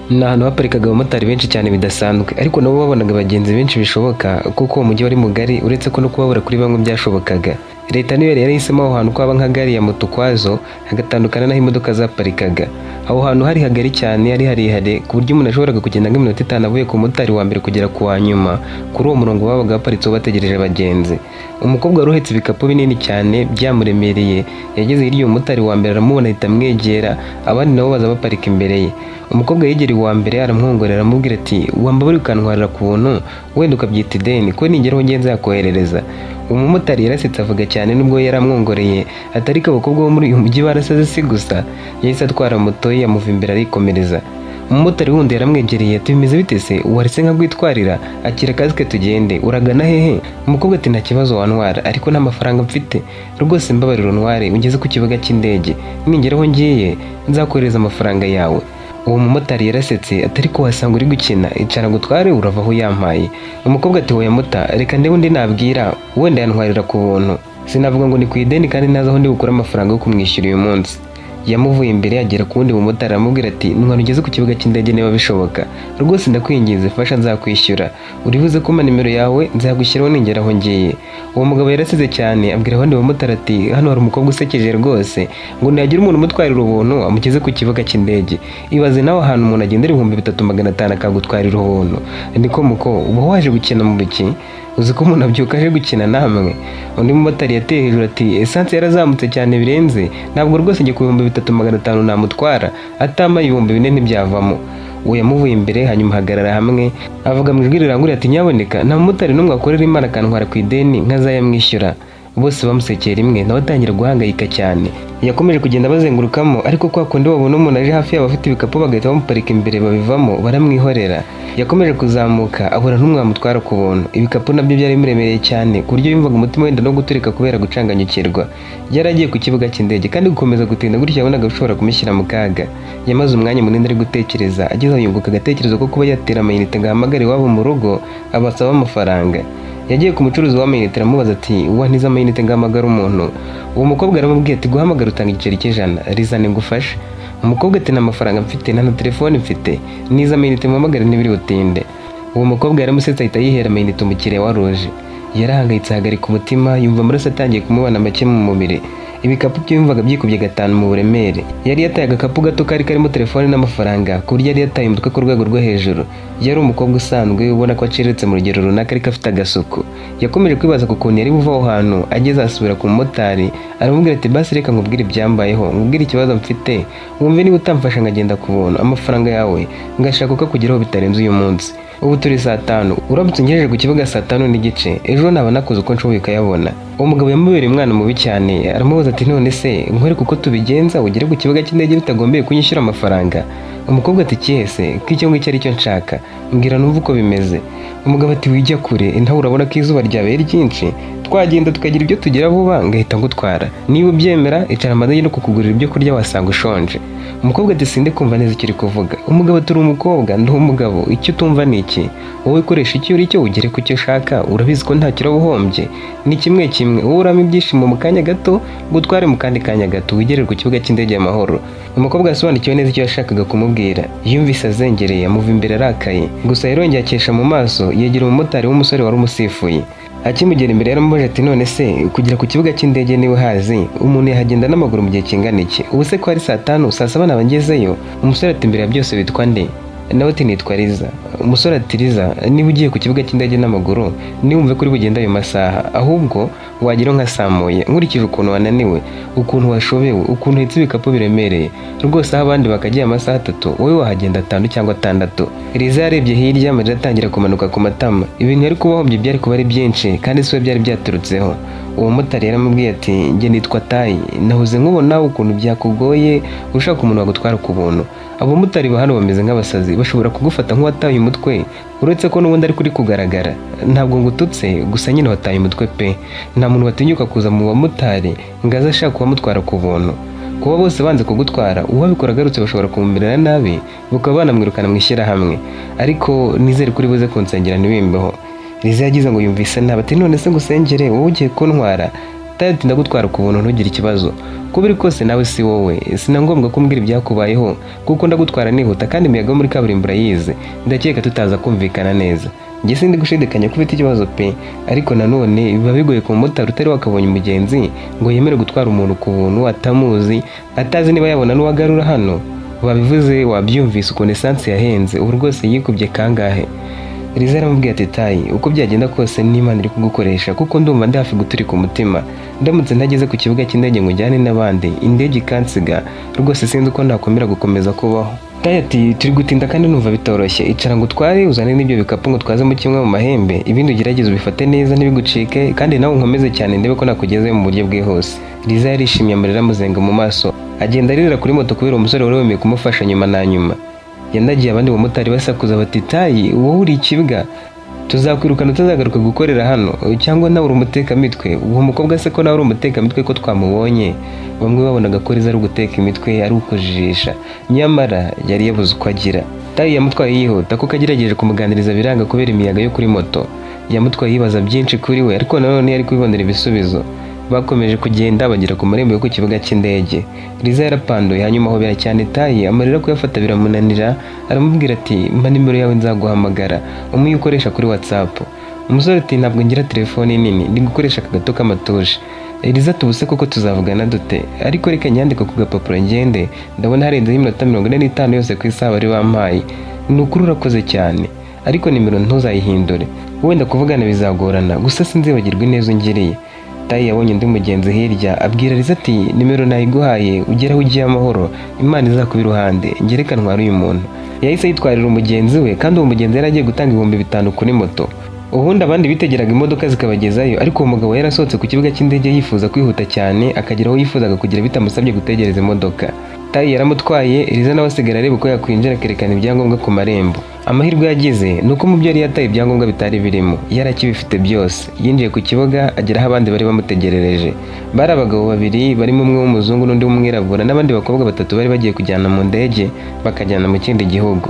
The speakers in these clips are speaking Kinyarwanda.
ni ahantu haparikaga abamotari benshi cyane bidasanzwe, ariko nabo babonaga abagenzi benshi bishoboka kuko uwo mujyi wari mugari, uretse ko no kubabura kuri bamwe byashobokaga. Leta niyo yari yarahisemo aho hantu ko haba nka gari ya moto ukwazo, hagatandukana n'aho imodoka zaparikaga. Aho hantu hari hagari cyane, ari harehare ku buryo umuntu ashoboraga kugenda nk'iminota 5 avuye ku motari wa mbere kugera ku wa nyuma kuri uwo murongo babaga baparitseho bategereje abagenzi. Umukobwa wari uhetse ibikapu binini cyane byamuremereye yageze hirya umumotari wa mbere aramubona ahita amwegera, abandi nabo baza baparika imbere ye. Umukobwa yegereye uwa mbere aramwongorera aramubwira ati wambabari ukantwarira ku buntu wenda ukabyita ideni ko ningeraho ngenza yakoherereza. Umumotari yarasetse avuga cyane nubwo yaramwongoreye atari ko abakobwa bo muri uyu mujyi barasaze si gusa. Yahise atwara moto ye yamuva imbere arikomereza. Umumotari wundi yaramwegereye ati bimeze bite se waretse nka gwitwarira akira kasike tugende uragana hehe? Umukobwa ati nta kibazo wantwara ariko nta mafaranga mfite rwose mbabarira ntware ungeze ku kibuga cy'indege ningeraho ngiye nzakohereza amafaranga yawe. Uwo mumotari yarasetse atari ko wasanga uri gukina icara gutware urava aho yampaye. Umukobwa ati woya mota reka ndebe undi nabwira wenda yantwarira ku buntu, sinavuga ngo ni ku ideni kandi naza aho ndi gukora amafaranga yo kumwishyura uyu munsi. Yamuvuye imbere agera ku wundi mumotari aramubwira ati ntwara ugeze ku kibuga cy'indege niba bishoboka rwose ndakwinginze fasha nzakwishyura, uribuze kuma nimero yawe nzagushyiraho ningeraho ngiye. Uwo mugabo yarasize cyane abwira abandi bamotari ati hano hari umukobwa usekeje rwose ngo ntiyagira umuntu umutwarira ubuntu amugeze ku kibuga cy'indege. Ibaze nawe ahantu umuntu agendera 3500 akagutwarira ubuntu. Niko muko uba waje gukina mu biki? Uzi ko umuntu abyuka aje gukina namwe? Undi mumotari yateye hejuru ati essence yarazamutse cyane birenze ntabwo rwose ngiye ku 3500 namutwara atama 4000 ntibyavamo. Uwo yamuvuye imbere hanyuma hagarara hamwe avuga mu ijwi rirangurira ati nyaboneka nta mumotari n'umwe akorera Imana akantwara ku ideni nkazayamwishyura. Bose bamusekera rimwe nawe atangira guhangayika cyane. Yakomeje kugenda bazengurukamo ariko kwa kundi babona umuntu aje hafi yabo afite ibikapu bagahita bamuparika imbere babivamo baramwihorera. Yakomeje kuzamuka abura n'umwe amutwara ku buntu. Ibikapu nabyo byari biremereye cyane ku buryo yumvaga umutima wenda no guturika kubera gucanganyukirwa. Yaragiye ku kibuga cy'indege kandi gukomeza gutinda gutya yabonaga bishobora kumushyira mu kaga. Yamaze umwanya munini ari gutekereza ageze aho yunguka agatekerezo ko kuba yatera amayinite ngo ahamagare iwabo mu rugo abasaba amafaranga. Yagiye ku mucuruzi w'amayinite aramubaza ati wantiza amayinite ngahamagara umuntu. Uwo mukobwa aramubwiye ati guhamagara utanga igiceri cy'ijana rizane ngufashe. Umukobwa ati nta mafaranga mfite nta na telefone mfite niza amayinite muhamagare ntibiri butinde. Uwo mukobwa yaramusetse ahita yihera amayinite umukiriya wa Roje. Yarahangayitse ahagarika umutima yumva amaraso atangiye kumubana make mu mubiri. Ibikapu bye yumvaga byikubye 5 mu buremere. Yari yataye agakapu gato kari karimo telefone n'amafaranga ku buryo yari yataye umutwe ku rwego rwo hejuru. Yari umukobwa usanzwe ubona ko aciriritse mu rugero runaka ariko afite agasuku. Yakomeje kwibaza ku kuntu yari buva aho hantu ageze asubira ku mumotari aramubwira ati basi reka nkubwire ibyambayeho nkubwire ikibazo mfite wumve niba utamfasha nkagenda ku buntu amafaranga yawe ngashaka uko kugeraho bitarenze uyu munsi. Ubu turi saa 5 uramutse ngejeje ku kibuga saa 5 n'igice ejo naba nakoze uko nshoboye ukayabona. Umugabo yamubereye umwana mubi cyane aramubaza ati none se nkwereke uko tubigenza ugere ku kibuga cy'indege bitagombeye kunyishyura amafaranga? Umukobwa ati kihese k'icyo ngicyo ari cyo nshaka mbwira numva uko bimeze. Umugabo ati wijya kure ntawe urabona ko izuba ryabaye ryinshi twagenda tukagira ibyo tugira vuba ngahita ngutwara niba ubyemera icara amadage no kukugurira ibyo kurya wasanga ushonje. Umukobwa ati sinde kumva neza icyo uri kuvuga. Umugabo turi umukobwa ndi umugabo icyo tumva ni iki wowe koresha icyo uri cyo ugere ku cyo ushaka urabizi ko nta kiro uhombye ni kimwe wowe urama ibyishimo mu kanya gato gutware mu kandi kanya gato wigerere ku kibuga cy'indege y'amahoro. Umukobwa yasobanukiwe neza icyo yashakaga kumubwira yumvise azengereye amuva imbere arakaye gusa yarongeye akesha mu maso yegera umumotari w'umusore wari umusifuye. Akimugera imbere yaramubajije ati none se kugera ku kibuga cy'indege niwe hazi umuntu yahagenda n'amaguru mu gihe kingana iki? Ubu se ko ari saa 5 saa 7 nabangezeyo? Umusore ati imbere ya byose witwa nde? Nawe ati nitwa Liza. Umusore ati Liza niba ugiye ku kibuga cy'indege n'amaguru niwumve kuri bugenda ayo masaha ahubwo wagira nkasamuye nkurikije ukuntu wananiwe ukuntu washobewe ukuntu uhetse ibikapu biremereye rwose aho abandi bakagiye amasaha 3 wowe wahagenda 5 cyangwa 6. Liza yarebye hirya amarira atangira kumanuka ku matama. Ibintu yari kubahombye byari kuba ari byinshi kandi siwe byari byaturutseho. Uwo motari yaramubwiye ati nge nitwa Tayi nahuze nkubona ukuntu byakugoye ushaka umuntu wagutwara ku buntu. Abo motari bahano bameze nk'abasazi bashobora kugufata nk'uwataye umutwe uretse ko n'ubundi ari kuri kugaragara. Ntabwo ngututse gusa nyine wataye umutwe pe. Nta muntu watinyuka kuza mu bamotari ngaza ashaka kuba ku buntu. Kuba bose banze kugutwara uwabikora agarutse bashobora kumumerera nabi bakaba banamwirukana mu ishyirahamwe ariko nizere kuri buze kunsengera ntibimbeho. Liza yagize ngo yumvise nabi ati none se ngusengere wowe ugiye kuntwara Tayi ati ndagutwara ku buntu ntugire ikibazo, kuba iri kose nawe si wowe, sina ngombwa kumbwira ibyakubayeho kuko ndagutwara nihuta kandi imiyaga yo muri kaburimbo urayizi, ndakeka tutaza kumvikana neza. Njye sindi gushidikanya ko ufite ikibazo pe, ariko nanone biba bigoye ku mumotari utari wakabonye umugenzi ngo yemere gutwara umuntu ku buntu atamuzi, atazi niba yabona n'uwagarura hano. Babivuze wabyumvise ukuntu esanse yahenze, ubu rwose yikubye kangahe. Liza aramubwiye ati Tayi, uko byagenda kose n'Imana iri kugukoresha kuko ndumva ndi hafi guturika umutima. Ndamutse ntageze ku kibuga cy'indege ngo njyane n'abandi, indege ikansiga, rwose sinzi uko nakomera gukomeza kubaho. Tayi ati turi gutinda kandi numva bitoroshye, icara ngo utware uzane n'ibyo bikapu ngo twazemo kimwe mu mahembe, ibindi ugerageze ubifate neza ntibigucike kandi nawe unkomeze cyane ndebe ko nakugezeyo mu buryo bwihuse. Liza yarishimye amarira amuzenga mu maso, agenda aririra kuri moto kubera umusore wari wemeye kumufasha nyuma na nyuma. Yandagiye abandi bamotari basakuza bati Tayi, wowe uri ikibwa, tuzakwirukana utazagaruka gukorera hano, cyangwa nawe uri umutekamitwe. Uwo mukobwa se ko nawe uri umutekamitwe ko twamubonye? Bamwe babonaga ko Liza ari uguteka imitwe, ari ukujijisha, nyamara yari yabuze uko agira. Tayi yamutwaye yihuta kuko agerageje kumuganiriza biranga kubera imiyaga yo kuri moto. Yamutwaye yibaza byinshi kuri we, ariko nanone yari kubibonera ibisubizo. Bakomeje kugenda bagera ku marembo yo ku kibuga cy'indege. Liza yarapanduye hanyuma ahobera cyane Tayi, amarira kuyafata biramunanira, aramubwira ati mpa nimero yawe nzaguhamagara, umwe ukoresha kuri WhatsApp. Umusore ati ntabwo ngira telefone nini, ndi gukoresha aka gato k'amatuje. Liza ati ubuse koko tuzavugana dute, ariko reka nyandika ku gapapuro ngende, ndabona harenzeho iminota 45 yose ku isaha bari bampaye. Ni ukuri urakoze cyane, ariko nimero ntuzayihindure, wenda kuvugana bizagorana, gusa sinzibagirwa ineza ungiriye. Tayi yabonye undi mugenzi hirya, abwira Liza ati nimero nayiguhaye ugera aho ugiye amahoro, Imana izakuba iruhande, ngereka ntwara uyu muntu. Yahise yitwarira umugenzi we kandi uwo mugenzi yari agiye gutanga 5,000 kuri moto. Ubundi abandi bitegeraga imodoka zikabagezayo, ariko uwo mugabo yarasohotse ku kibuga cy'indege yifuza kwihuta cyane akagera aho yifuzaga kugira bitamusabye gutegereza imodoka. Tayi yaramutwaye, Liza nawe asigara areba uko yakwinjira akerekana ibyangombwa ku marembo. Amahirwe yagize nuko mu byo yari yataye ibyangombwa bitari birimo, yari akibifite byose. Yinjiye ku kibuga agera aho abandi bari bamutegerereje. Bari abagabo 2 barimo umwe w'umuzungu n'undi w'umwirabura n'abandi bakobwa 3 bari bagiye kujyana mu ndege bakajyana mu kindi gihugu.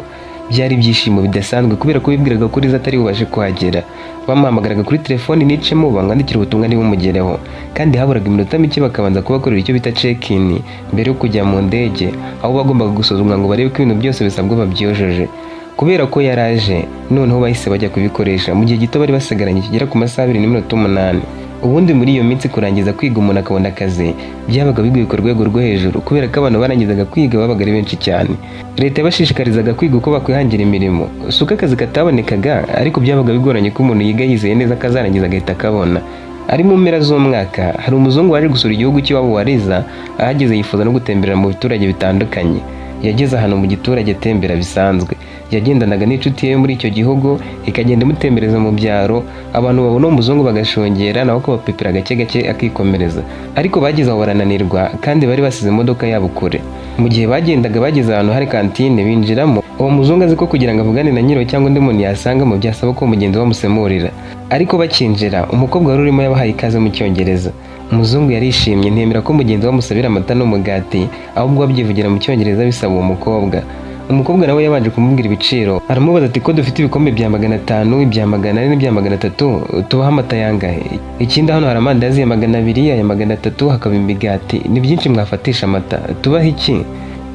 Byari ibyishimo bidasanzwe kubera ko bibwiraga ko Liza atari bubashe kuhagera. Bamuhamagaraga kuri telefoni nicemo bamwandikira ubutumwa niba umugereho, kandi haburaga iminota mike bakabanza kubakorera icyo bita check-in mbere yo kujya mu ndege, aho bagombaga gusuzumwa ngo barebe ko ibintu byose bisabwa babyiyojeje. Kubera ko yaraje, noneho bahise bajya kubikoresha mu gihe gito bari basigaranye kigera ku masaha 2:08. Ubundi muri iyo minsi kurangiza kwiga umuntu akabona akazi byabaga bigoye ku rwego rwo hejuru kubera ko abantu barangizaga kwiga babaga ari benshi cyane. Leta yabashishikarizaga kwiga uko bakwihangira imirimo, suko akazi katabonekaga, ariko byabaga bigoranye ko umuntu yiga yizeye neza akazarangiza agahita akabona. Ari mu mpera z'umwaka hari umuzungu waje gusura igihugu cy'iwabo wa Liza, ahageze yifuza no gutemberera mu biturage bitandukanye. Yageze ahantu mu giturage atembera bisanzwe, yagendanaga n'inshuti ye muri icyo gihugu ikagenda imutembereza mu byaro, abantu babona umuzungu bagashongera nawe akabapepera gake gake akikomereza. Ariko bageze aho barananirwa kandi bari basize imodoka yabo kure. Mu gihe bagendaga bageze ahantu hari kantine binjiramo, uwo muzungu azi ko kugira ngo avugane na nyiro cyangwa undi muntu yasangamo byasaba ko umugenzi bamusemurira. Ariko bakinjira umukobwa wari urimo yabahaye ikaze mu Cyongereza. Umuzungu yarishimye ntiyemera ko mugenzi we amusabira amata n'umugati, ahubwo abyivugira mu Cyongereza bisaba uwo mukobwa. Umukobwa nawe yabanje kumubwira ibiciro, aramubaza ati ko dufite ibikombe bya 500, ibya 400 n'ibya 300, tubaha amata yangahe? Ikindi hano hari amandazi ya 200, aya 300 hakaba imigati, ni byinshi mwafatisha amata, tubaha iki?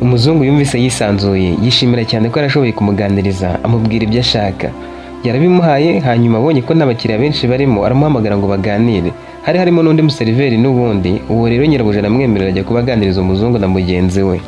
Umuzungu yumvise yisanzuye, yishimira cyane ko arashoboye kumuganiriza, amubwira ibyo ashaka. Yarabimuhaye, hanyuma abonye ko n'abakiriya benshi barimo aramuhamagara ngo baganire. Hari harimo n'undi museriveri n'ubundi, uwo rero nyirabuja aramwemerera ajya kubaganiriza umuzungu na mugenzi we.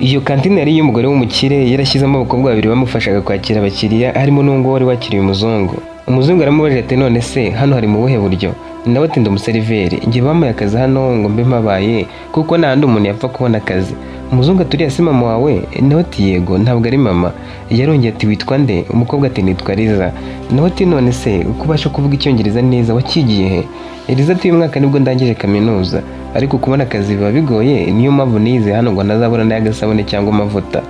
Iyo kantine yari y'umugore w'umukire, yarashyizemo abakobwa 2 bamufashaga kwakira abakiriya, harimo n'uwo wari wakiriye umuzungu. Umuzungu aramubajije ati none se hano hari mu buhe buryo? Nawe ati ndi umuseriveri, njye bampaye akazi hano ngo mbe mpabaye kuko nta handi umuntu yapfa kubona akazi. Umuzungu ati uriya si mama wawe? Nawe ati yego, ntabwo ari mama. Yarongeye ati witwa nde? Umukobwa ati nitwa Liza. Nawe ati none se uko ubasha kuvuga Icyongereza neza wakigiye he? Liza ati uyu mwaka nibwo ndangije kaminuza, ariko kubona akazi biba bigoye, niyo mpamvu nize hano ngo ntazabura n'agasabune cyangwa amavuta.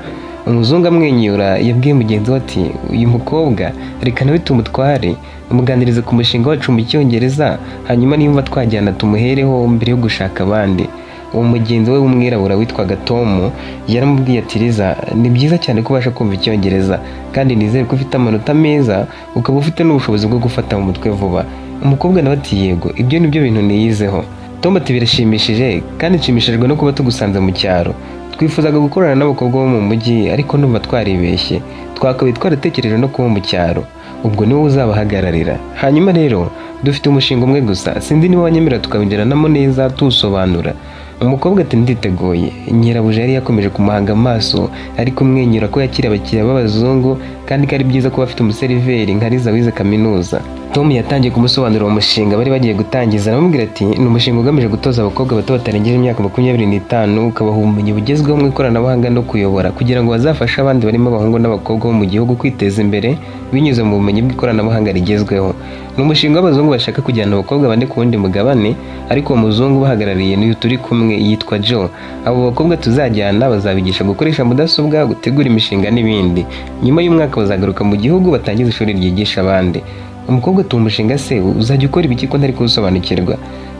Umuzungu amwenyura yabwiye mugenzi we ati uyu mukobwa reka nawe tumutware umuganirize ku mushinga wacu mu Cyongereza, hanyuma nimba twajyana tumuhereho mbere yo gushaka abandi. Uwo mugenzi we w'umwirabura witwaga Tom yaramubwiye ati Liza, ni byiza cyane ko ubasha kumva Icyongereza kandi nizere ko ufite amanota meza, ukaba ufite n'ubushobozi bwo gufata mu mutwe vuba. Umukobwa nawe ati yego, ibyo nibyo bintu niyizeho. Tom ati birashimishije kandi nshimishijwe no kuba tugusanze mu cyaro. Twifuzaga gukorana n'abakobwa bo mu mujyi ariko numva twaribeshye. Twakabaye twaratekereje no kuba mu cyaro. Ubwo niwe uzabahagararira. Hanyuma rero dufite umushinga umwe gusa. Sinzi niba wanyemera tukawinjiranamo neza tuwusobanura. Umukobwa ati nditeguye. Nyirabuja yari yakomeje kumuhanga amaso ari kumwenyura ko yakira abakiriya b'abazungu kandi ko ari byiza kuba afite umuseriveri nka Liza wize kaminuza. Tom yatangiye kumusobanurira uwo mushinga bari bagiye gutangiza, aramubwira ati ni umushinga ugamije gutoza abakobwa bato batarengeje imyaka 25 ukabaha ubumenyi bugezweho mu ikoranabuhanga no kuyobora kugira ngo bazafashe abandi barimo abahungu n'abakobwa bo mu gihugu kwiteza imbere binyuze mu bumenyi bw'ikoranabuhanga rigezweho. Ni umushinga w'abazungu bashaka kujyana abakobwa bane ku wundi mugabane, ariko uwo muzungu bahagarariye n'uyu turi kumwe yitwa Joe. Abo bakobwa tuzajyana bazabigisha gukoresha mudasobwa, gutegura imishinga n'ibindi. Nyuma y'umwaka bazagaruka mu gihugu batangiza ishuri ryigisha abandi. Umukobwa ati umushinga se uzajya ukora ibiki ko ntari kuwusobanukirwa?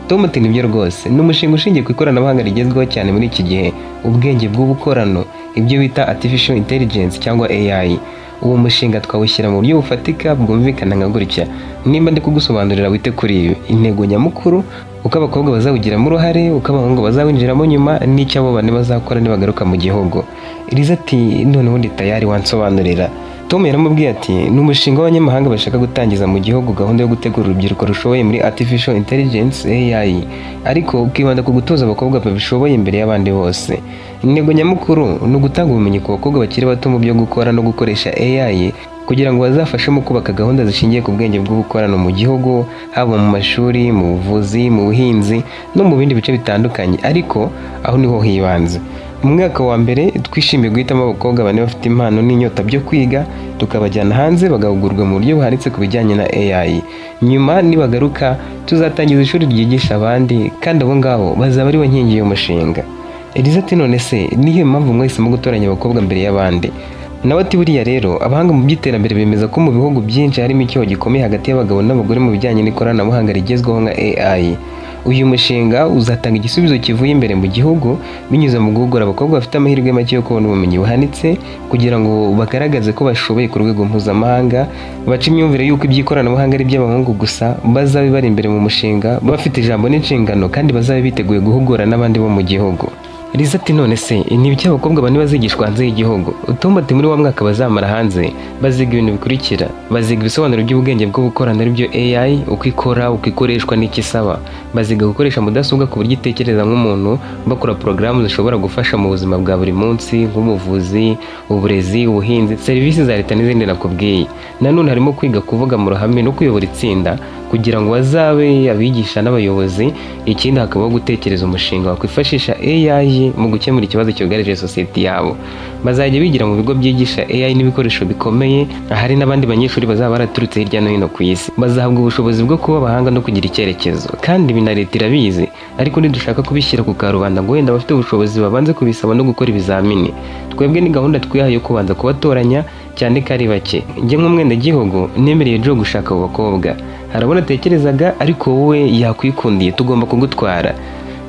Tom ati nibyo rwose, ni umushinga ushingiye ku ikoranabuhanga rigezweho cyane muri iki gihe, ubwenge bw'ubukorano, ibyo bita artificial intelligence cyangwa AI. Uwo mushinga twawushyira mu buryo bufatika bwumvikana nka gutya. Nimba ndi kugusobanurira wite kuri ibi: intego nyamukuru, uko abakobwa bazawugiramo uruhare, uko abahungu bazawinjiramo nyuma, n'icyo abo bane bazakora nibagaruka mu gihugu. Liza ati noneho ndi tayari wansobanurira. Tom yaramubwiye ati ni umushinga w'abanyamahanga bashaka gutangiza mu gihugu gahunda yo gutegura urubyiruko rushoboye muri artificial intelligence AI, ariko ukibanda ku gutoza abakobwa babishoboye imbere y'abandi bose. Intego nyamukuru ni ugutanga ubumenyi ku bakobwa bakiri bato mu byo gukora no gukoresha AI kugira ngo bazafashe mu kubaka gahunda zishingiye ku bwenge bw'ubukorano mu gihugu, haba mu mashuri, mu buvuzi, mu buhinzi no mu bindi bice bitandukanye, ariko aho niho hibanze. Mu mwaka wa mbere twishimiye guhitamo abakobwa bane bafite impano n'inyota byo kwiga, tukabajyana hanze bagahugurwa mu buryo buhanitse ku bijyanye na AI. Nyuma nibagaruka tuzatangiza ishuri ryigisha abandi, kandi abo ngabo bazaba ari bo nkingi y'umushinga. Liza ati none se niyo mpamvu mwahisemo gutoranya abakobwa mbere y'abandi? Nawe ati buriya rero abahanga mu by'iterambere bemeza ko mu bihugu byinshi harimo icyuho gikomeye hagati y'abagabo n'abagore mu bijyanye n'ikoranabuhanga rigezweho nka AI. Uyu mushinga uzatanga igisubizo kivuye imbere mu gihugu binyuze mu guhugura abakobwa bafite amahirwe make yo kubona ubumenyi buhanitse kugira ngo bagaragaze ko bashoboye ku rwego mpuzamahanga, baca imyumvire y'uko iby'ikoranabuhanga ari iby'abahungu gusa, bazabe bari imbere mu mushinga bafite ijambo n'inshingano kandi bazabe biteguye guhugura n'abandi bo mu gihugu. Liza ati none se ni ibiki abakobwa bane bazigishwa hanze y'igihugu? Tom ati muri wa mwaka bazamara hanze baziga ibintu bikurikira: baziga ibisobanuro by'ubwenge bwo gukorana aribyo AI, uko ikora, uko ikoreshwa n'icyo isaba. Baziga gukoresha mudasobwa ku buryo itekereza nk'umuntu, bakora porogaramu zishobora gufasha mu buzima bwa buri munsi nk'ubuvuzi, uburezi, ubuhinzi, serivisi za leta n'izindi nakubwiye. Nanone harimo kwiga kuvuga mu ruhame no kuyobora itsinda kugira ngo bazabe abigisha n'abayobozi. Ikindi hakabaho gutekereza umushinga wakwifashisha AI mu gukemura ikibazo cyugarije sosiyete yabo. Bazajya bigira mu bigo byigisha AI n'ibikoresho bikomeye, ahari n'abandi banyeshuri bazaba baraturutse hirya no hino ku isi. Bazahabwa ubushobozi bwo kuba abahanga no kugira icyerekezo, kandi ibi na leta irabizi, ariko nidushaka kubishyira ku karubanda ngo wenda abafite ubushobozi babanze kubisaba no gukora ibizamini. Twebwe ni gahunda twihaye yo kubanza kubatoranya, cyane ko ari bake. Njye nk'umwenegihugu nemereye Joe gushaka abo bakobwa. Harabona atekerezaga, ariko wowe yakwikundiye tugomba kugutwara.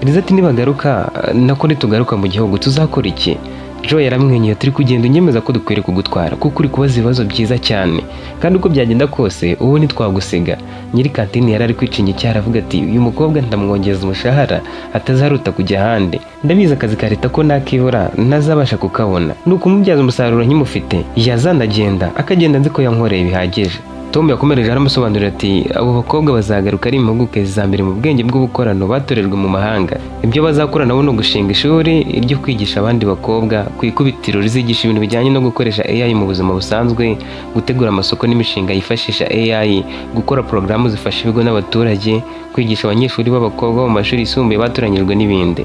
Liza ati nibagaruka nako nitugaruka mu gihugu tuzakora iki? Joe yaramwenyuye, turi kugenda unyemeza ko dukwiriye kugutwara kuko uri kubaza ibibazo byiza cyane, kandi uko byagenda kose ubu ntitwagusiga. Nyiri kantine yari ari kwicinga icyara avuga ati uyu mukobwa ndamwongeza umushahara atazaruta kujya ahandi. Ndabizi akazi ka leta ko nakibura ntazabasha kukabona, nuko umubyaza umusaruro nkimufite yazandagenda akagenda nzi ko yankoreye bihagije. Tom yakomereje aramusobanurira ati abo bakobwa bazagaruka ari impuguke za mbere mu bwenge bw'ubukorano batorejwe mu mahanga. Ibyo bazakora nabo ni ugushinga ishuri ryo kwigisha abandi bakobwa ku ikubitiro rizigisha ibintu bijyanye no gukoresha AI mu buzima busanzwe, gutegura amasoko n'imishinga yifashisha AI, gukora porogaramu zifasha ibigo n'abaturage, kwigisha abanyeshuri b'abakobwa mu mashuri yisumbuye batoranyijwe n'ibindi.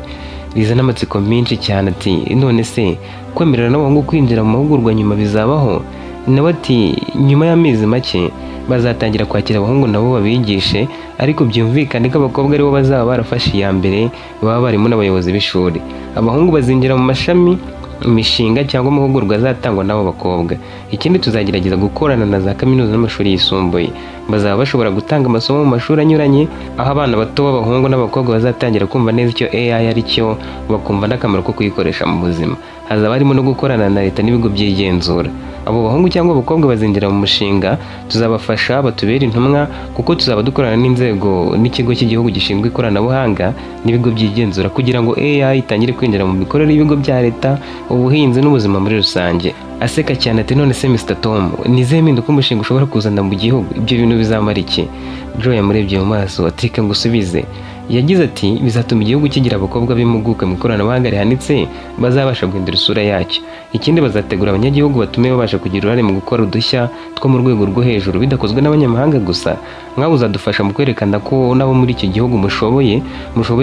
Liza n'amatsiko menshi cyane ati none se kwemerera n'abahungu kwinjira mu mahugurwa nyuma bizabaho? Nawe ati nyuma y'amezi make bazatangira kwakira abahungu nabo babigishe, ariko byumvikane ko abakobwa aribo bazaba barafashe iya mbere, baba barimo n'abayobozi b'ishuri. Abahungu bazinjira mu mashami, imishinga cyangwa amahugurwa azatangwa n'abo bakobwa. Ikindi tuzagerageza gukorana na za kaminuza n'amashuri yisumbuye. Bazaba bashobora gutanga amasomo mu mashuri anyuranye, aho abana bato b'abahungu n'abakobwa bazatangira kumva neza icyo AI ari cyo, bakumva n'akamaro ko kuyikoresha mu buzima. Hazaba harimo no gukorana na leta n'ibigo by'igenzura. abo bahungu cyangwa abakobwa bazinjira mu mushinga, tuzabafasha batubere intumwa kuko tuzaba dukorana n'inzego n'ikigo cy'igihugu gishinzwe ikoranabuhanga n'ibigo byigenzura kugira ngo AI itangire kwinjira mu mikorere y'ibigo bya leta, ubuhinzi n'ubuzima muri rusange. Aseka cyane ati none se Mr Tom, nize mpinduka umushinga ushobora kuzana mu gihugu, ibyo bintu bizamara iki? Joe yamurebye mu maso ati reka ngusubize. Yagize ati bizatuma igihugu kigira abakobwa b'impuguke mu ikoranabuhanga rihanitse bazabasha guhindura isura yacyo. Ikindi bazategura abanyagihugu batume babasha kugira uruhare mu gukora udushya two mu rwego rwo hejuru bidakozwe n'abanyamahanga gusa. Nk'abo uzadufasha mu kwerekana ko nabo muri iki gihugu mushoboye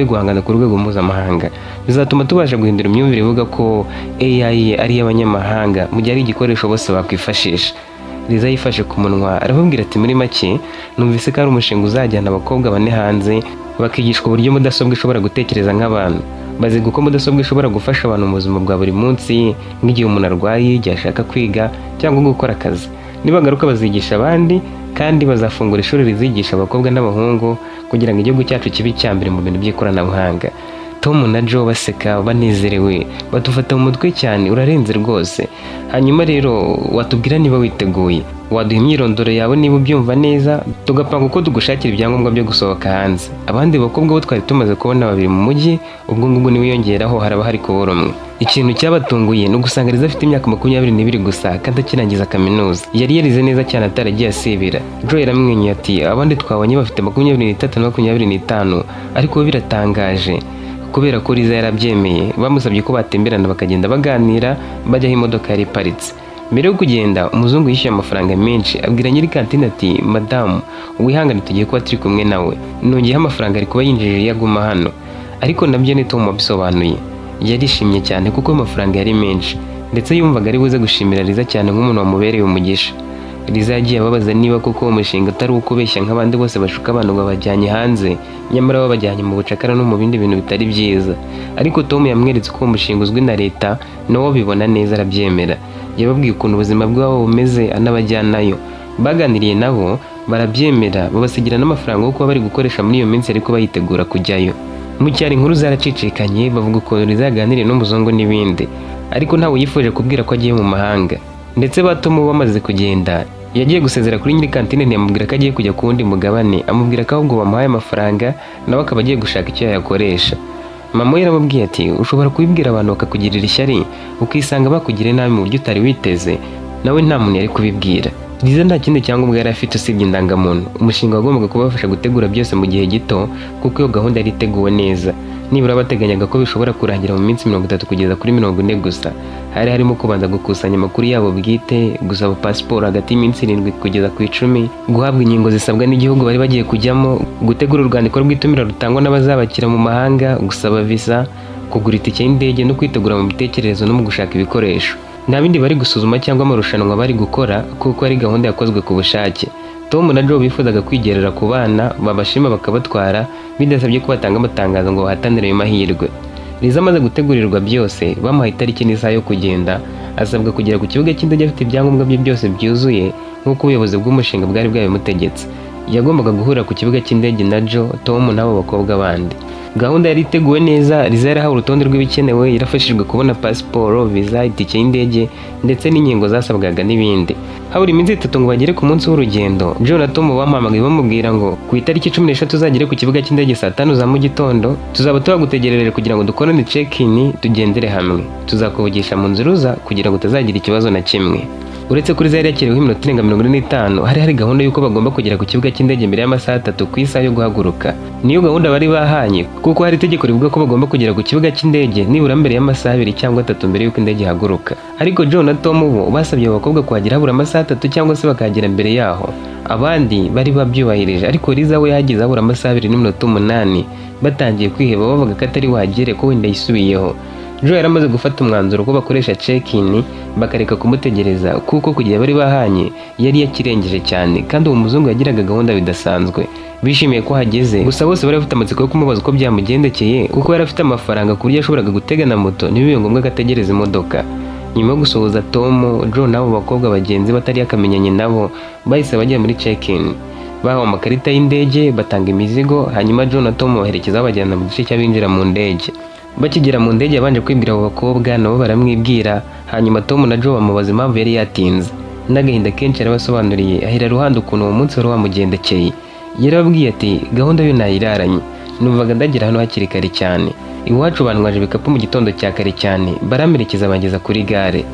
guhangana ku rwego mpuzamahanga. Bizatuma tubasha guhindura imyumvire ivuga ko AI ari iy'abanyamahanga mu gihe ari igikoresho bose bakwifashisha. Liza yifashe ku munwa arababwira ati muri make numvise ko ari umushinga uzajyana abakobwa bane hanze bakigishwa uburyo mudasobwa ishobora gutekereza nk'abantu. Baziga uko mudasobwa ishobora gufasha abantu mu buzima bwa buri munsi, nk'igihe umuntu arwaye, igihe ashaka kwiga cyangwa gukora akazi. Nibagaruka bazigisha abandi kandi bazafungura ishuri rizigisha abakobwa n'abahungu kugira ngo igihugu cyacu kibe icya mbere mu bintu by'ikoranabuhanga. Tom na Joe baseka banezerewe batufata mu mutwe cyane, urarenze rwose. Hanyuma rero watubwira niba witeguye, waduha imyirondoro yawe niba ubyumva neza, tugapanga uko tugushakira ibyangombwa byo gusohoka hanze. Abandi bakobwa bo twari tumaze kubona babiri mu mujyi, ubwo ngubwo niwiyongeraho haraba hari kubura umwe. Ikintu cyabatunguye ni ugusanga Liza afite imyaka 22 gusa kandi akirangiza kaminuza. Yari yarize neza cyane ataragiye asibira. Joe yaramwenyuye ati abandi twabonye bafite 23 na 25 ariko bo biratangaje. Kubera ko Liza yarabyemeye, bamusabye ko batemberana bakagenda baganira bajya aho imodoka yari iparitse. Mbere yo kugenda umuzungu yishyuye amafaranga menshi, abwira nyiri kantine ati madamu wihangane tugiye kuba turi kumwe nawe, nongeyeho amafaranga ari kuba yinjije yaguma hano. Ariko nabyo ni Tom wabisobanuye. Yarishimye cyane kuko amafaranga yari menshi ndetse yumvaga ari buze gushimira Liza cyane nk'umuntu wamubereye umugisha. Liza yagiye ababaza niba koko umushinga atari ukubeshya nk'abandi bose bashuka abantu babajyanye hanze, nyamara babajyanye mu bucakara no mu bindi bintu bitari byiza. Ariko Tom yamweretse ko umushinga uzwi na leta nawo bibona neza arabyemera. Yababwiye ukuntu ubuzima bwabo bumeze anabajyanayo. Baganiriye nabo barabyemera, babasigira n'amafaranga yo kuba bari gukoresha muri iyo minsi ariko bayitegura kujyayo. Mu cyari inkuru zaracicikanye bavuga ukuntu Liza yaganiriye n'umuzungu n'ibindi, ariko ntawe yifuje kubwira ko agiye mu mahanga. Ndetse batomo bamaze kugenda yagiye gusezera kuri nyiri kantine ntiyamubwira ko agiye kujya ku wundi mugabane, amubwira ko ahubwo bamuhaye amafaranga nawe akaba agiye gushaka icyo yayakoresha. Mama yaramubwiye ati ushobora kubibwira abantu bakakugirira ishyari ukisanga bakugire nabi mu buryo utari witeze. Nawe nta muntu yari kubibwira. Liza nta kindi cyangombwa yari afite usibye indangamuntu. Umushinga wagombaga kubafasha gutegura byose mu gihe gito kuko iyo gahunda yari iteguwe neza. Nibura bateganyaga ko bishobora kurangira mu minsi 30 kugeza kuri 40 gusa. Hari harimo kubanza gukusanya amakuru yabo bwite, gusaba pasiporo hagati y'iminsi 7 kugeza ku 10, guhabwa inkingo zisabwa n'igihugu bari bagiye kujyamo, gutegura urwandiko rw'itumira rutangwa n'abazabakira mu mahanga, gusaba visa, kugura itike y'indege no kwitegura mu bitekerezo no mu gushaka ibikoresho. Nta bindi bari gusuzuma cyangwa amarushanwa bari gukora kuko ari gahunda yakozwe ku bushake. Tom na Joe bifuzaga kwigerera ku bana babashima bakabatwara bidasabye ko batanga amatangazo ngo bahatanire ayo mahirwe. Liza amaze gutegurirwa byose, bamuhaye itariki n'isaha yo kugenda, asabwa kugera ku kibuga cy'indege afite ibyangombwa bye byose byuzuye nk'uko ubuyobozi bw'umushinga bwari bwabimutegetse. Yagombaga guhura ku kibuga cy'indege na Joe, Tom n'abo bakobwa bandi. Gahunda yari iteguwe neza, Liza yarahawe urutonde rw'ibikenewe, yarafashijwe kubona pasiporo, visa, itike y'indege ndetse n'inkingo zasabwaga n'ibindi. Habura iminsi 3 ngo bagere ku munsi w'urugendo. Joe na Tom bampamagaye bamubwira ngo ku itariki 13 tuzagere ku kibuga cy'indege saa 5 za mu gitondo, tuzaba tubagutegerereje kugira ngo dukorane check-in tugendere hamwe. Tuzakuvugisha mu nziruza kugira ngo utazagira ikibazo na kimwe. Uretse kuri zari yakiriweho iminota 45, hari gahunda y'uko bagomba kugera ku kibuga cy'indege mbere y'amasaha 3 ku isaha yo guhaguruka. Niyo gahunda bari bahanye kuko hari itegeko rivuga ko bagomba kugera ku kibuga cy'indege nibura mbere y'amasaha 2 cyangwa 3 mbere y'uko indege ihaguruka. Ariko Joe na Tom bo basabye abakobwa kuhagera habura amasaha 3 cyangwa se bakagera mbere yaho. Abandi bari babyubahirije, ariko Liza we yagize habura amasaha 2:08 batangiye kwiheba bavuga ko atari wagere ko wenda yisubiyeho. Joe yaramaze gufata umwanzuro ko bakoresha check-in bakareka kumutegereza kuko kugiye bari bahanye yari yakirengeje cyane kandi uwo muzungu yagiraga gahunda bidasanzwe. Bishimiye ko hageze, gusa bose bari bafite amatsiko yo kumubaza uko byamugendekeye kuko yari afite amafaranga ku buryo yashoboraga gutega na moto ntibibe ngombwa ko ategereza imodoka. Nyuma yo gusuhuza Tom, Joe n'abo bakobwa bagenzi batari yakamenyanye nabo bahise bajya muri check-in. Bahawe amakarita y'indege, batanga imizigo, hanyuma Joe na Tom baherekeza babajyana mu gice cy'abinjira mu ndege. Bakigera mu ndege yabanje kwibwira abo bakobwa nabo baramwibwira, hanyuma Tom na Joe bamubaza impamvu yari yatinze. N'agahinda kenshi yarabasobanuriye ahera ruhande ukuntu uwo munsi wari wamugendekeye. Yarababwiye ati gahunda yo nayiraranye, numvaga ndagira hano hakiri kare cyane. Iwacu bantwaje ibikapu mu gitondo cya kare cyane, baramerekeza bageza kuri gare.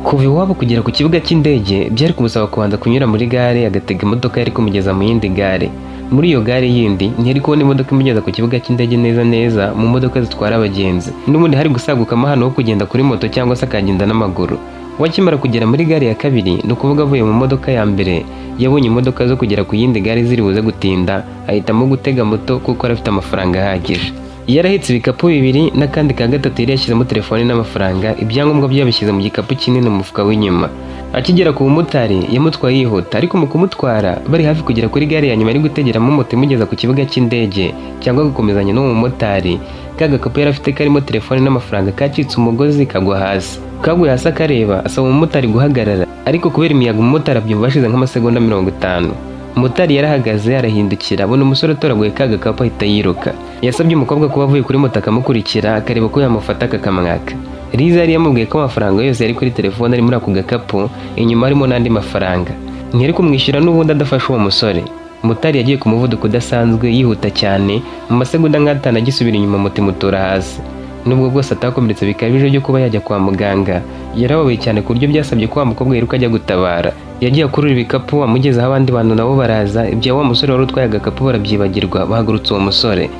Kuva iwabo kugera ku kibuga cy'indege byari kumusaba kubanza kunyura muri gare agatega imodoka yari kumugeza mu yindi gare. Muri iyo gare yindi ntiyari kubona imodoka imugeza ku kibuga cy'indege neza mu modoka zitwara abagenzi. N'ubundi hari gusagukamo hano ho kugenda kuri moto cyangwa se akagenda n'amaguru. Wakimara kugera muri gare ya kabiri, ni ukuvuga avuye mu modoka ya mbere, yabonye imodoka zo kugera ku yindi gare ziri buze gutinda, ahitamo gutega moto kuko yari afite amafaranga ahagije. Yarahetse ibikapu bibiri n'akandi ka gatatu yari yashyizemo telefone n'amafaranga, ibyangombwa bye yabishyize mu gikapu kinini mu mufuka w'inyuma. Akigera ku mumotari yamutwaye yihuta, ariko mu kumutwara bari hafi kugera kuri gare ya nyuma ari gutegeramo moto imugeza ku kibuga cy'indege cyangwa gukomezanya n'uwo mumotari. Ka gakapu yari afite karimo telefone n'amafaranga kacitse umugozi kagwa hasi. Kaguye hasi akareba asaba umumotari guhagarara, ariko kubera imiyaga umumotari abyumva hashize nk'amasegonda 50. Umumotari yarahagaze arahindukira abona umusore utoraguye ka gakapu ahita yiruka. Yasabye umukobwa kuba avuye kuri moto akamukurikira akareba ko yamufata akakamwaka. Liza yari yamubwiye ko amafaranga yose yari kuri telefone ari muri ako gakapu, inyuma harimo n'andi mafaranga. Ntiyari kumwishyura n'ubundi adafashe uwo musore. Umumotari yagiye ku muvuduko udasanzwe yihuta cyane, mu masegonda nk'atanu agisubira inyuma moto imutura hasi. Nubwo bwose atakomeretse bikabije byo kuba yajya kwa muganga, yarababaye cyane ku buryo byasabye ko wa mukobwa yiruka ajya gutabara. Yagiye akurura ibikapu amugezaho abandi bantu nabo baraza, ibya wa musore wari utwaye agakapu barabyibagirwa, bahagurutse uwo musore.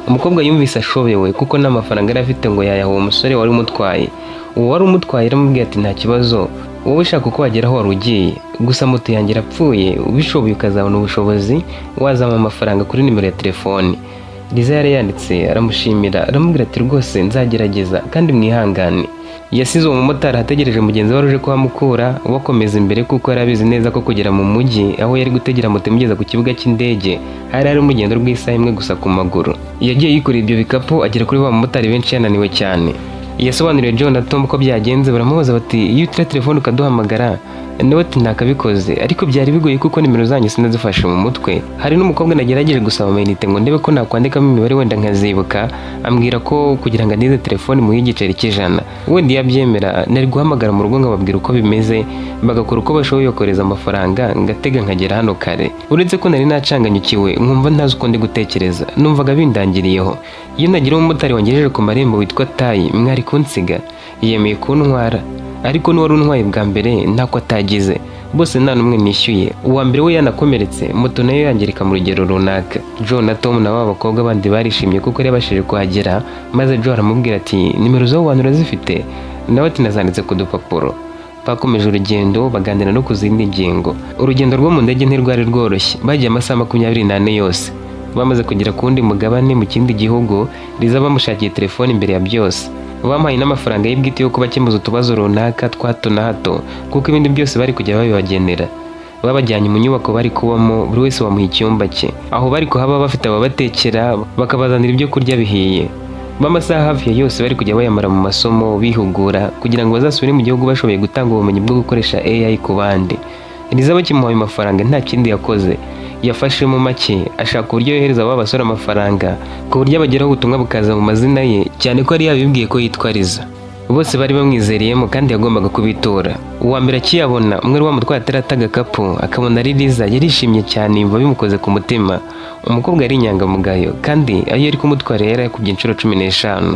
Umukobwa yumvise ashobewe kuko nta mafaranga yari afite ngo yayaha uwo musore wari umutwaye. Uwo wari umutwaye yaramubwiye ati nta kibazo, wowe ushaka uko wagera aho wari ugiye, gusa moto yanjye irapfuye, ubishoboye ukazabona ubushobozi wazampa amafaranga kuri nimero ya telefoni. Liza yari yanditse aramushimira, aramubwira ati rwose nzagerageza kandi mwihangane. Yasize uwo mumotari ategereje mugenzi wari uje kuhamukura, wakomeza imbere kuko yari abizi neza ko kugera mu mujyi aho yari gutegera moto imugeza ku kibuga cy'indege hari urugendo rw'isaha imwe gusa ku maguru. Yagiye yikorera ibyo bikapu agera kuri wa mumotari benshi yananiwe cyane. Yasobanuriye John na Tom ko byagenze, baramubaza bati iyo utira telefone ukaduhamagara, nawe ati ntakabikoze, ariko byari bigoye kuko nimero zanyu sinazifashe mu mutwe. Hari n'umukobwa nagerageje gusaba amayinite ngo ndebe ko nakwandikamo imibare wenda nkazibuka, ambwira ko kugira ngo andize telefone mu y'igiceri cy'ijana. Wenda yabyemera nari guhamagara mu rugo nkababwira uko bimeze, bagakora uko bashoboye kohereza amafaranga ngatega nkagera hano kare. Uretse ko nari nacanganyukiwe nkumva ntazi uko ndi gutekereza, numvaga bindangiriyeho. Iyo nagira umumotari wangejeje ku marembo witwa Tayi, mwari kunsiga. Yemeye kuntwara, ariko n'uwari untwaye bwa mbere ntako atagize, bose nta n'umwe nishyuye. Uwa mbere we yanakomeretse, moto nayo yangirika mu rugero runaka. John na Tom na bakobwa bandi barishimye kuko yari yabashije kuhagera, maze Joe aramubwira ati nimero z'abo bantu urazifite? Nawe ati nazanditse ku dupapuro. Bakomeje urugendo baganira no ku zindi ngingo. Urugendo rwo mu ndege ntirwari rworoshye, bagiye amasaha 24 yose. Bamaze kugera ku wundi mugabane mu kindi gihugu, Liza bamushakiye telefone imbere ya byose. Bamuhaye n'amafaranga y'ibwite yo kubakemuza utubazo runaka twa hato na hato, kuko ibindi byose bari kujya babibagenera. Babajyanye mu nyubako bari kubamo, buri wese wamuha icyumba cye, aho bari kuhaba bafite ababatekera bakabazanira ibyo kurya bihiye. Bamasaha hafi ya yose bari kujya bayamara mu masomo bihugura kugira ngo bazasubire mu gihugu bashoboye gutanga ubumenyi bwo gukoresha AI ku bandi. Liza bakimuhaye amafaranga nta kindi yakoze, yafashemo make ashaka uburyo yohereza aba basore amafaranga ku buryo abageraho ubutumwa bukaza mu mazina ye, cyane ko yari yabibwiye ko yitwa Liza. Bose bari bamwizereyemo kandi yagombaga kubitora. Uwa mbere akiyabona, umwe wamutwaye atarata agakapu akabona ari Liza, yarishimye cyane yumva bimukoze ku mutima. Umukobwa yari inyangamugayo kandi ayo yari kumutwara yari yakubye inshuro 15.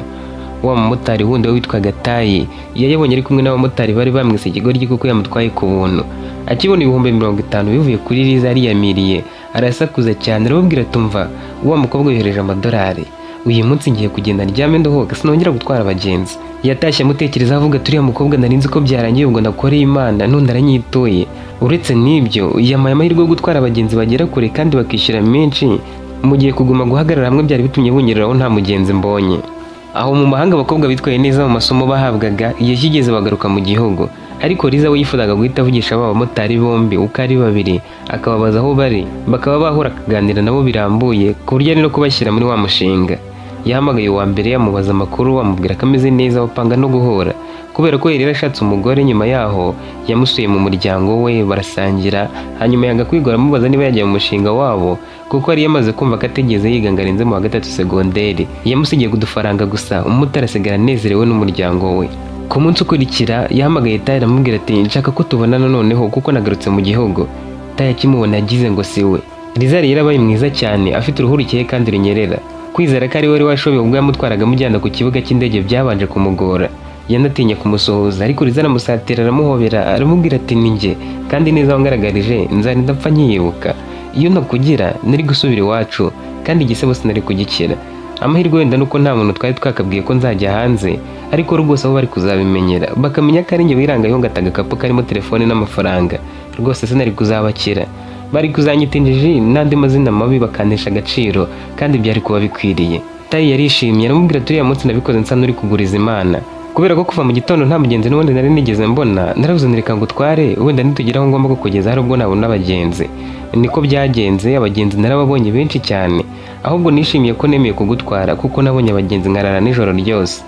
Wa mumotari wundi witwaga Tayi yayabonye ari kumwe n'abamotari bari bamwise ikigoryi kuko yamutwaye ku buntu. Akibona ibihumbi 50 bivuye kuri Liza yariyamiriye, arasakuza cyane arababwira tumva wa mukobwa yohereje amadolari, uyu munsi ngiye kugenda ndyame ndohoka sinongera gutwara abagenzi. Yatashye amutekereza avuga turiya mukobwa narinzi ko byarangiye ubwo nakoreye Imana none aranyitoye. Uretse n'ibyo yamaye amahirwe yo gutwara abagenzi bagera kure kandi bakishyura menshi, mu gihe kuguma guhagarara hamwe byari bitumye bunyereraho nta mugenzi mbonye. Aho mu mahanga abakobwa bitwaye neza mu masomo bahabwaga igihe kigeze bagaruka mu gihugu, ariko Liza we yifuzaga guhita avugisha aba bamotari bombi uko ari babiri, akababaza aho bari, bakaba bahura akaganira nabo birambuye ku buryo ari no kubashyira muri wa mushinga. Yahamagaye uwa mbere yamubaza amakuru, amubwira ko ameze neza, bapanga no guhura. kubera ko yari yarashatse umugore. Nyuma yaho yamusuye mu muryango we barasangira, hanyuma yanga kwigora amubaza niba yagiye mu mushinga wabo kuko yari yamaze kumva ko atigeze yiga ngo arenze mu wa gatatu segonderi. Yamusigiye udufaranga gusa, umumotari asigara anezerewe n'umuryango we. Ku munsi ukurikira yahamagaye Tayi aramubwira ati nshaka ko tubonana noneho kuko nagarutse mu gihugu. Tayi akimubona yagize ngo si we. Liza yari yarabaye mwiza cyane, afite uruhu rukeye kandi runyerera. Kwizera ko ari we wari washoboye ubwo yamutwaraga amujyana ku kibuga cy'indege byabanje kumugora. Yanatinya kumusuhuza, ariko Liza aramusatira aramuhobera aramubwira ati ni njye kandi neza wangaragarije nzarinda mpfa nkiyibuka. Iyo ntakugira nari gusubira iwacu kandi igisebo sinari kugikira. Amahirwe wenda nuko nta muntu twari twakabwiye ko nzajya hanze, ariko rwose aho bari kuzabimenyera bakamenya ko ari njye wirangayeho ngata agakapu karimo telefone n'amafaranga, rwose sinari kuzabakira. Bari kuzanyita injiji n'andi mazina mabi bakanesha agaciro, kandi byari kuba bikwiriye. Tayi yarishimye aramubwira ati uriya munsi nabikoze nsa n'uri kuguriza Imana, kubera ko kuva mu gitondo nta mugenzi n'ubundi nari nigeze mbona. Naravuze nireka ngo utware wenda nitugera aho ngomba kukugeza hari ubwo nabona abagenzi. Niko byagenze, abagenzi narababonye benshi cyane, ahubwo nishimiye ko nemeye kugutwara kuko nabonye abagenzi nkarara nijoro ryose.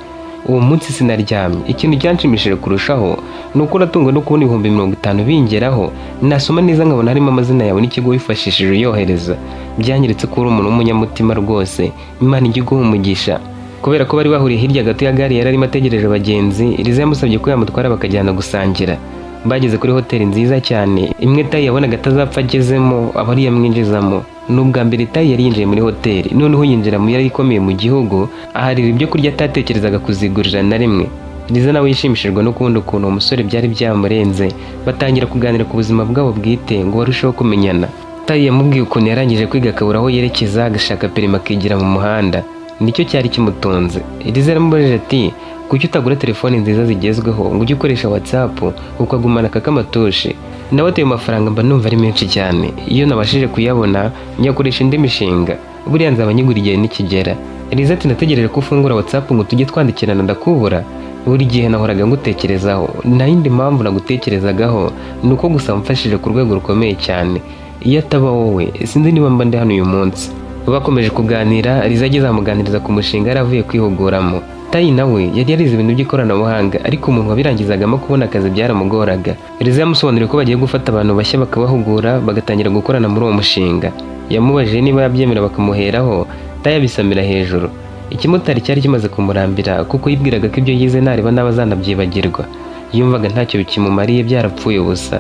Uwo munsi sinaryamye. Ikintu cyanshimishije kurushaho ni uko natungwe no kubona 50,000 bingeraho, nasoma neza nkabona harimo amazina yawe n'ikigo wifashishije uyohereza. Byanyeretse ko uri umuntu w'umunyamutima rwose, Imana ijye iguha umugisha. Kubera ko bari bahuriye hirya gato ya gare yari arimo ategereje abagenzi, Liza yamusabye ko yamutwara bakajyana gusangira. Bageze kuri hoteli nziza cyane, imwe Tayi yabonaga atazapfa agezemo aba ari yamwinjizamo. N'ubwa mbere Tayi yari yinjiye muri hoteli, noneho yinjira mu yari ikomeye mu gihugu, aharira ibyo kurya atatekerezaga kuzigurira na rimwe. Liza nawe yishimishijwe no kubona ukuntu uwo musore byari byamurenze, batangira kuganira ku buzima bwabo bwite ngo barusheho kumenyana. Tayi yamubwiye ukuntu yarangije kwiga akabura aho yerekeza, agashaka perima akigira mu muhanda. Nicyo cyari kimutunze. Liza yaramubajije ati kuki utagura telefone nziza zigezweho ngo ujye ukoresha WhatsApp ukagumana kakamatushe? Nawe ayo mafaranga mba numva ari menshi cyane, iyo nabashije kuyabona nyakoresha indi mishinga, buriya nzaba nyigura igihe nikigera. Liza ati nategereje ko ufungura WhatsApp ngo tujye twandikirana ndakubura. Buri gihe nahoraga ngutekerezaho, nta yindi mpamvu nagutekerezagaho, ni uko gusa wamfashije ku rwego rukomeye cyane. Iyo ataba wowe sinzi niba mba ndi hano uyu munsi. Bakomeje kuganira, Liza ageze amuganiriza ku mushinga yari avuye kwihuguramo. Tayi nawe yari yarize ibintu by'ikoranabuhanga, ariko umuntu wabirangizagamo kubona akazi byaramugoraga. Liza yamusobanuriye ko bagiye gufata abantu bashya bakabahugura bagatangira gukorana muri uwo mushinga. Yamubajije niba yabyemera bakamuheraho, Tayi abisamira hejuru. Ikimotari cyari kimaze kumurambira kuko yibwiraga ko ibyo yize nareba n'abazanabyibagirwa. Yumvaga ntacyo bikimumariye, byarapfuye ubusa.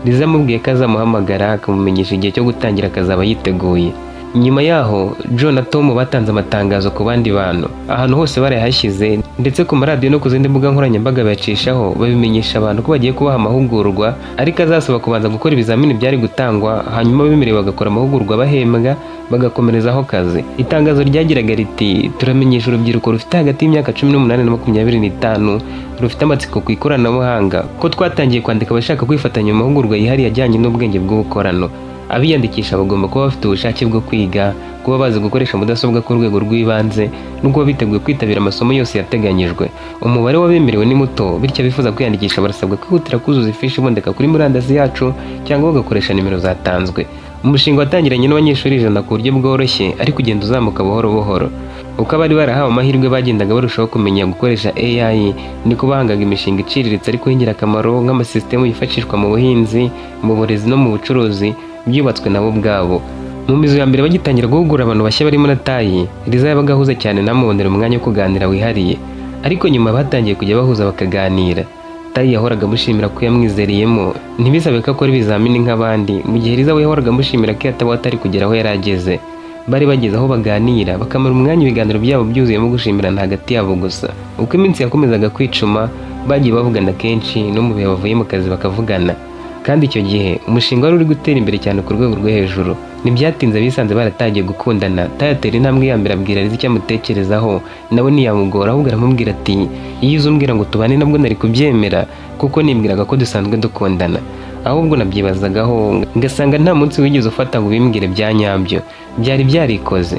Liza yamubwiye ko azamuhamagara akamumenyesha igihe cyo gutangira akazaba yiteguye. Nyuma yaho John na Tom batanze amatangazo ku bandi bantu, ahantu hose barayahashyize, ndetse ku maradiyo no ku zindi mbuga nkoranyambaga bacishaho babimenyesha abantu ko bagiye kubaha amahugurwa, ariko azasaba kubanza gukora ibizamini byari gutangwa, hanyuma bemerewe bagakora amahugurwa bahembwa bagakomerezaho akazi. Itangazo ryagiraga riti turamenyesha urubyiruko rufite hagati y'imyaka 18 na 25 rufite amatsiko ku ikoranabuhanga ko twatangiye kwandika abashaka kwifatanya mu mahugurwa yihariye ajyanye n'ubwenge bw'ubukorano. Abiyandikisha bagomba kuba bafite ubushake bwo kwiga, kuba bazi gukoresha mudasobwa ku rwego rw'ibanze, no kuba biteguye kwitabira amasomo yose yateganyijwe. Umubare w'abemerewe ni muto, bityo abifuza kwiyandikisha barasabwa kwihutira kuzuza ifishi iboneka kuri murandasi yacu cyangwa bagakoresha nimero zatanzwe. Umushinga watangiranye n'abanyeshuri 100 ku buryo bworoshye, ariko ugenda uzamuka buhoro buhoro. Uko abari barahawe amahirwe bagendaga barushaho kumenya gukoresha AI, niko bahangaga imishinga iciriritse ariko y'ingirakamaro nk'amasisitemu yifashishwa mu buhinzi, mu burezi no mu bucuruzi, byubatswe nabo ubwabo. Mu mizo ya mbere bagitangira guhugura abantu bashya barimo na Tayi, Liza yabaga ahuze cyane namubonera umwanya wo kuganira wihariye, ariko nyuma batangiye kujya bahuza bakaganira. Tayi yahoraga amushimira ko yamwizereyemo, ntibisabe ko akora ibizamini nk'abandi, mu gihe Liza we yahoraga amushimira ko yataba atari kugera aho yari ageze. Bari bageze aho baganira bakamara umwanya ibiganiro byabo byuzuyemo gushimirana hagati yabo gusa. Uko iminsi yakomezaga kwicuma, bagiye bavugana kenshi, no mu bihe bavuye mu kazi bakavugana. Kandi icyo gihe umushinga wari uri gutera imbere cyane ku rwego rwo hejuru. Ntibyatinze bisanze baratangiye gukundana. Tayi atera intambwe ya mbere abwira Liza icyo amutekerezaho, nawe ntiyamugora, ahubwo aramubwira ati iyo uzumbwira ngo tubane nabwo nari kubyemera, kuko nibwiraga ko dusanzwe dukundana. Ahubwo nabyibazagaho ngasanga nta munsi wigeze ufata ngo ubimbwire bya nyabyo, byari byarikoze.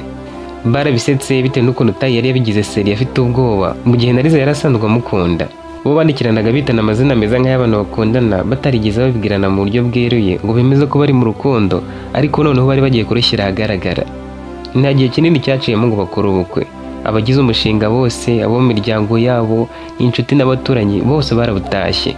Barabisetse bitewe n'ukuntu Tayi yari yabigize seri afite ubwoba, mu gihe na Liza yari asanzwe amukunda. Bo bandikiranaga bitana amazina meza nk'ay'abantu bakundana, batarigeze babibwirana mu buryo bweruye ngo bemeze ko bari mu rukundo, ariko noneho bari bagiye kurushyira ahagaragara. Nta gihe kinini cyaciyemo ngo bakore ubukwe. abagize umushinga bose, abo mu miryango yabo, inshuti n'abaturanyi bose barabutashye.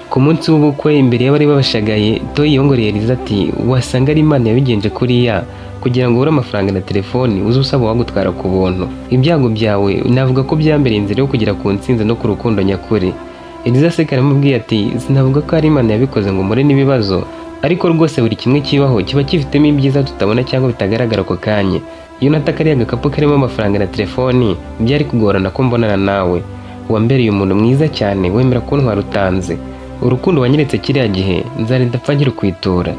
Ku munsi w'ubukwe imbere y'abari babashagaye, Toyi yongoreye Eliza ati wasanga ari Imana yabigenje kuriya kugira ngo ubure amafaranga na telefoni uze usaba uwagutwara ku buntu. Ibyago byawe navuga ko byambereye inzira yo kugera ku ntsinzi no ku rukundo nyakuri. Eliza aseka aramubwiye ati sinavuga ko ari Imana yabikoze ngo mpure n'ibibazo, ariko rwose buri kimwe kibaho kiba kifitemo ibyiza tutabona cyangwa bitagaragara ako kanya. Iyo natakariye agakapu karimo amafaranga na telefoni byari kugorana ko mbonana nawe. Wambereye umuntu mwiza cyane, wemera kuntwara utanze. Urukundo wanyeretse kiriya gihe nzarinda apfa nkirukwitura.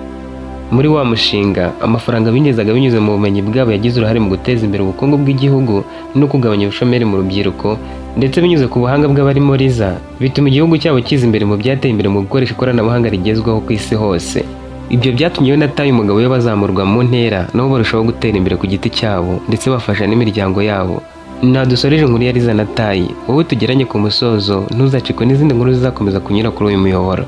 Muri wa mushinga amafaranga binjizaga binyuze mu bumenyi bwabo yagize uruhare mu guteza imbere ubukungu bw'igihugu no kugabanya ubushomeri mu rubyiruko, ndetse binyuze ku buhanga bw'abarimo Liza bituma igihugu cyabo kiza imbere mu byateye imbere mu gukoresha ikoranabuhanga rigezweho ku isi hose. Ibyo byatumye we na Tayi umugabo we bazamurwa mu ntera nabo barushaho gutera imbere ku giti cyabo ndetse bafasha n'imiryango yabo. Nadusoreje inkuru ya Liza na Tayi, wowe tugeranye ku musozo, ntuzacikwe n'izindi nkuru zizakomeza kunyura kuri uyu muyoboro.